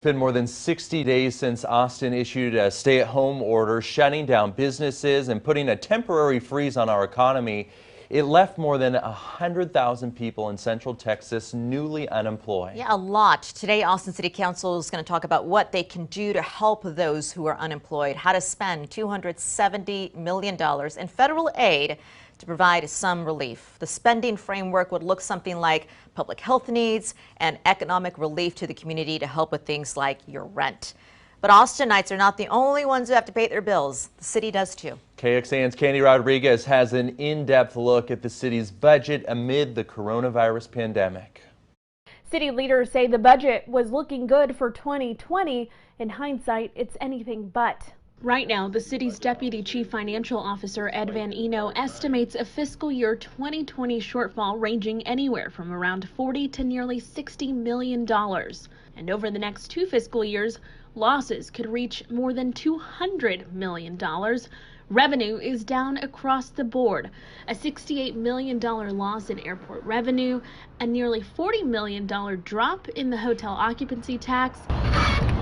It's been more than 60 days since Austin issued a stay-at-home order shutting down businesses and putting a temporary freeze on our economy. It left more than 100,000 people in Central Texas newly unemployed. Yeah, a lot. Today, Austin City Council is going to talk about what they can do to help those who are unemployed, how to spend $270 million in federal aid to provide some relief. The spending framework would look something like public health needs and economic relief to the community to help with things like your rent. But Austinites are not the only ones who have to pay their bills. The city does too. KXAN's Candy Rodriguez has an in-depth look at the city's budget amid the coronavirus pandemic. City leaders say the budget was looking good for 2020. In hindsight, it's anything but. Right now, the city's Deputy Chief Financial Officer Ed Van Eno estimates a fiscal year 2020 shortfall ranging anywhere from around $40 to nearly $60 million. And over the next 2 fiscal years, losses could reach more than $200 million. Revenue is down across the board. A $68 million loss in airport revenue, a nearly $40 million drop in the hotel occupancy tax,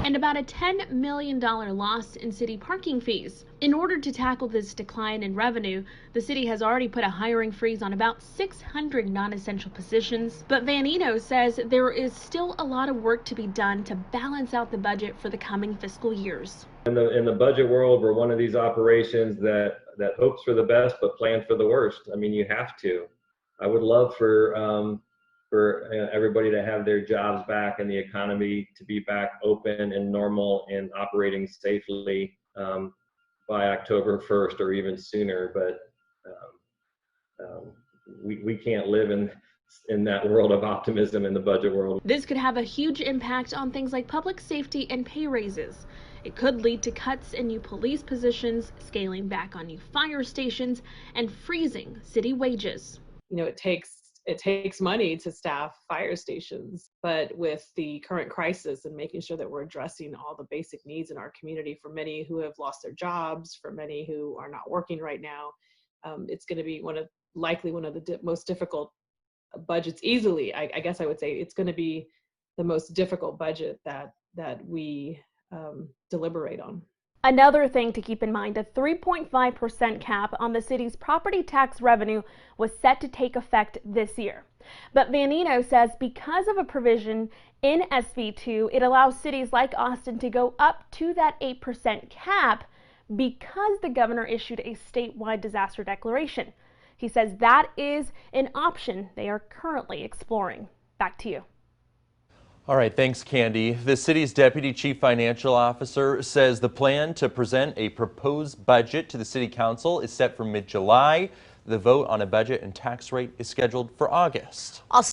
and about a $10 million loss in city parking fees. In order to tackle this decline in revenue, the city has already put a hiring freeze on about 600 non-essential positions. But Van Eno says there is still a lot of work to be done to balance out the budget for the coming fiscal years. In the budget world, we're one of these operations that hopes for the best but plans for the worst. I mean, you have to. I would love for everybody to have their jobs back and the economy to be back open and normal and operating safely by October 1st or even sooner. But we can't live in that world of optimism in the budget world. This could have a huge impact on things like public safety and pay raises. It could lead to cuts in new police positions, scaling back on new fire stations, and freezing city wages. You know, it takes money to staff fire stations, but with the current crisis and making sure that we're addressing all the basic needs in our community for many who have lost their jobs, for many who are not working right now, it's going to be likely one of the most difficult budgets. Easily, I guess I would say it's going to be the most difficult budget that we deliberate on. Another thing to keep in mind, a 3.5% cap on the city's property tax revenue was set to take effect this year. But Van Eno says because of a provision in SB2, it allows cities like Austin to go up to that 8% cap because the governor issued a statewide disaster declaration. He says that is an option they are currently exploring. Back to you. All right, thanks, Candy. The city's Deputy Chief Financial Officer says the plan to present a proposed budget to the City Council is set for mid-July. The vote on a budget and tax rate is scheduled for August.